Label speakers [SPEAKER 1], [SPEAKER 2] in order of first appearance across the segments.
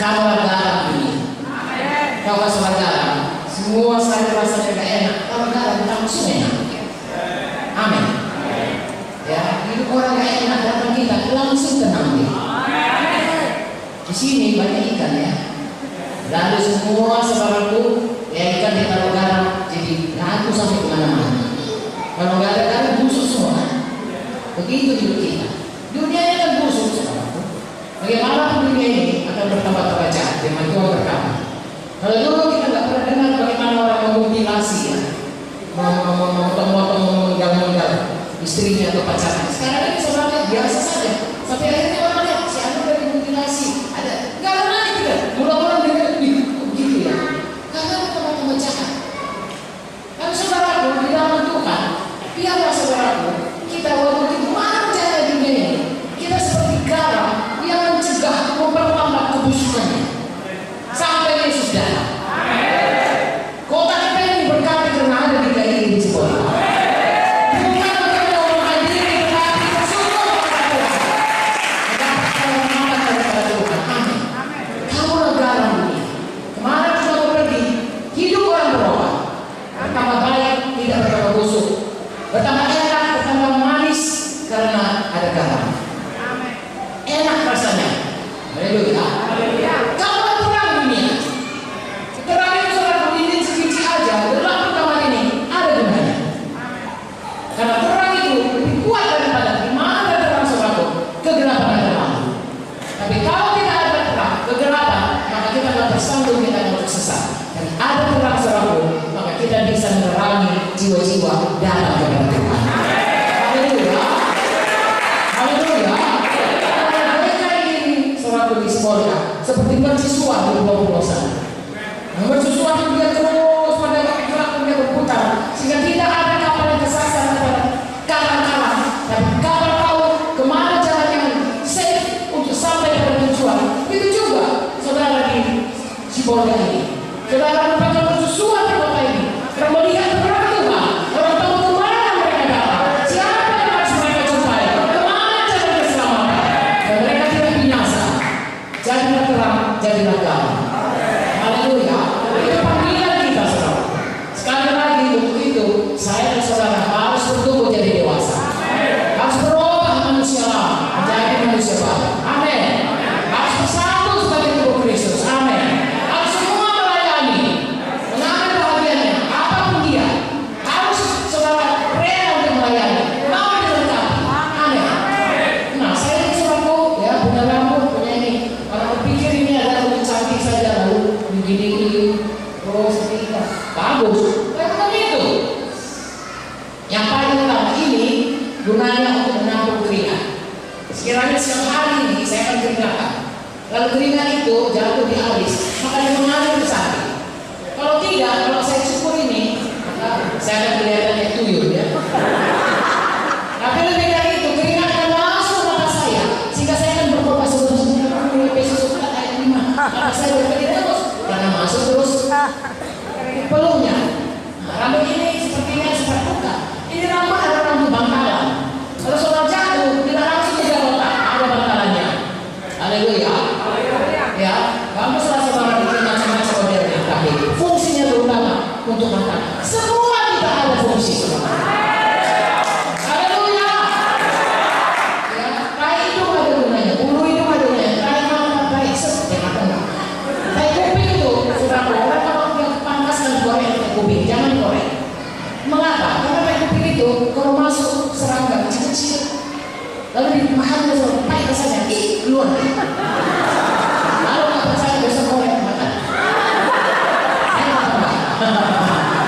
[SPEAKER 1] Kamu garam dunia. Kalau soal garam, semua saya rasanya gak enak. Kalau garam langsung enak. Amin. Ya, hidup orang gak enak datang kita langsung tenang dia. Di sini banyak ikan ya. Lalu semua saudaraku, ya ikan ditaruh garam, jadi laku sampai kemana-mana. Kalau nggak ada garam busuk semua. Begitu hidup kita. Dunia ini kan busuk saudaraku. Bagaimana dunia ini akan bertambah jahat. Firman Tuhan berkata. Kalau dulu kita nggak pernah dengar bagaimana orang memutilasi ya, menggal istrinya atau pacarnya. Sekarang ini sebenarnya biasa saja. Sampai akhirnya orang lihat si anu dari mutilasi ada. Nggak pernah tidak. Mudah-mudahan dengar begitu ya. Karena teman-teman jahat. Kan saudaraku di dalam Tuhan, biarlah saudaraku kita waktu itu mana jahat dunia ini. Kita seperti garam yang mencegah mempertambah kebusukannya. Sampai Yesus datang. Kota kita ini berkati karena ada di KRI di Cibodas. Bukan karena orang hadir, tetapi kita semua berkati. Kepada Tuhan. Amin. Kamu garam dunia. Kemana kita pergi? Hidup orang berubah. Bertambah baik, tidak bertambah busuk. Bertambah enak, bertambah manis karena ada garam. Enak rasanya. Haleluya. Karena terang itu lebih kuat daripada dimana terang saudaraku, kegelapan ada malu. Tapi kalau tidak ada terang, kegelapan, maka kita akan tersandung, kita akan tersesat. Dan ada terang saudaraku, maka kita bisa menerangi jiwa-jiwa dalam kepada Tuhan. Haleluya. Haleluya. Mereka ini saudaraku di sekolah seperti mercusuar di bawah sana. Mercusuar itu dia terus pada gerak dia berputar sehingga tidak ada kapal yang kesasar kepada kapal-kapal. Dan kapal tahu kemana jalan yang safe untuk sampai pada tujuan. Itu juga saudara di Cibodas ini. Saudara pada mercusuar di kota ini. Orang melihat terang Tuhan. Orang tahu kemana mereka datang. Siapa yang harus mereka jumpai. Kemana jalan keselamatan. Dan mereka tidak binasa. Jadilah terang, jadilah garam. Haleluya. Itu panggilan kita saudara. Sekali lagi untuk itu saya dan saudara harus bertumbuh jadi dewasa. Harus berubah manusia lama menjadi manusia baru. Amin. Harus bersatu sebagai tubuh Kristus. Amin. Harus semua melayani, mengambil bahagiannya apapun dia. Harus saudara rela untuk melayani, mau dilengkapi. Amin. Nah saya ini saudaraku ya punya rambut, punya ini. Orang berpikir ini adalah untuk cantik saja lalu begini terus tidak bagus. Bukan itu. Yang paling utama ini gunanya untuk menampung keringat. Sekiranya siang hari ini saya akan keringatan, lalu keringat itu jatuh di alis, maka dia mengalir ke samping. Kalau tidak, kalau saya cukur ini, maka saya akan kelihatannya tuyul ya. Tapi lebih dari itu, keringat akan masuk mata saya, sehingga saya akan berubah sebenarnya besok ayat 5. Maka saya berpikir terus, karena masuk terus peluhnya. Nah, rambut ini sepertinya seperti ini rambut adalah rambut bangkalan. Kalau saudara jatuh, tidak langsung ke otak, ada bangkalannya. Haleluya. Ya, kamu saudara bikin macam-macam modelnya, tapi fungsinya terutama untuk bangkalan. Semua kita ada fungsi. Haleluya. Ya, tai itu ada gunanya, bulu itu ada gunanya, tai mata, tai seperti apa enggak? Tai kuping itu, saudara, orang kalau dia pantaskan goreng tai kuping, jangan goreng. Mengapa? Karena tai kuping itu kalau masuk serangga kecil-kecil, lalu dimakannya sama pahit rasanya, keluar. Lalu nggak percaya besok goreng makan. Saya nggak pernah.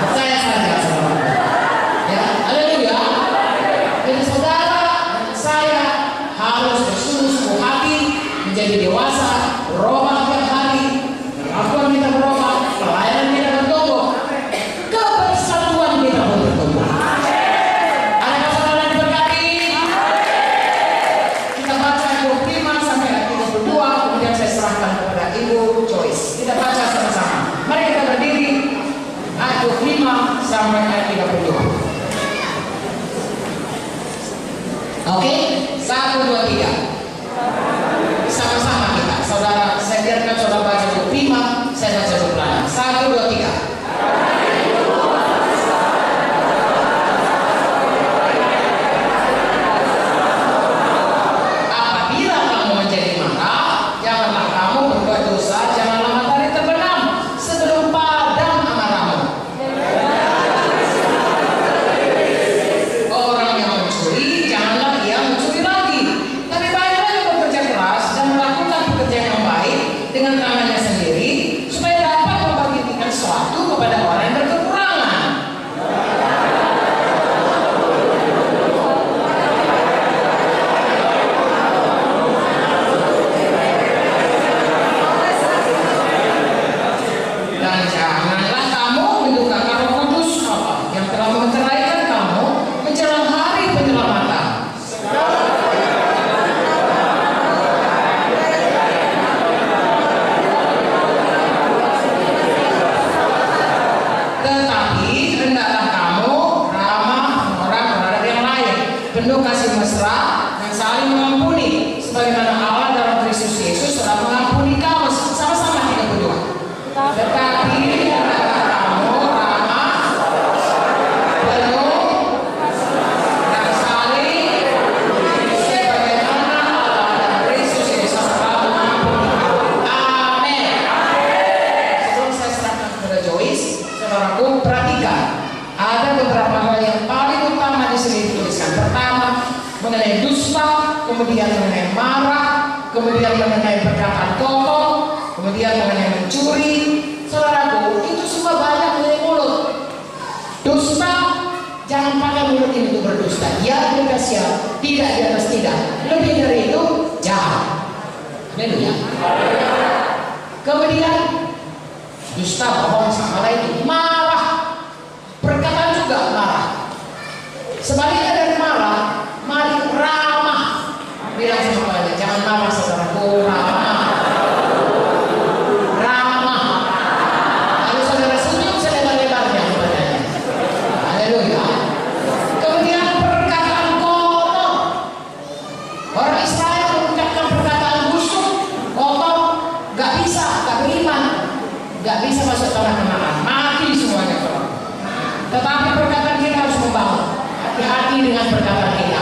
[SPEAKER 1] Percaya saja saudara. Ya, haleluya. Jadi saudara dan saya harus bersungguh-sungguh hati menjadi dewasa, berubah tiap hari, kelakuan kita berubah, pelayanan kita bertumbuh, kebersatuan kita pun bertumbuh. Ada saudara yang diberkati. Kita baca 25 sampai 32, kemudian saya serahkan kepada Ibu Joyce. Kita baca sama-sama. Mari kita berdiri. Ayat 25 sampai ayat 32. Oke, 1, 2, 3. Sama-sama kita. Saudara, saya biarkan saudara Tetapi hendaklah kamu ramah orang terhadap yang lain, penuh kasih mesra dan saling mengampuni, sebagaimana Allah dalam Kristus Yesus telah mengampuni kamu. Sama-sama 32. Tetapi hendaklah kamu ramah, penuh dan saling, sebagaimana Allah dalam Kristus Yesus telah mengampuni kamu. Amin. Sebelum saya serahkan kepada Joyce, saudaraku, perhatikan. Ada beberapa hal yang paling utama di sini dituliskan. Pertama, mengenai dusta, kemudian mengenai marah, kemudian mengenai perkataan kotor, kemudian mengenai mencuri. Saudaraku, itu semua banyak dari mulut. Dusta, jangan pakai mulut ini untuk berdusta. Ya di atas ya, tidak di atas tidak. Lebih dari itu, jahat. Haleluya. Kemudian dusta, bohong, sama lain, marah. Perkataan juga marah. Sebaliknya dari marah, mari ramah. Bilang semuanya, jangan marah saudaraku, ramah. Ramah. Lalu saudara senyum selebar-lebarnya kepadanya. Haleluya. Kemudian perkataan kotor. Orang Israel mengucapkan perkataan busuk, kotor, gak bisa, gak beriman, gak bisa masuk tanah Kanaan, mati semuanya. Tetapi perkataan kita harus membangun. Hati-hati dengan perkataan kita.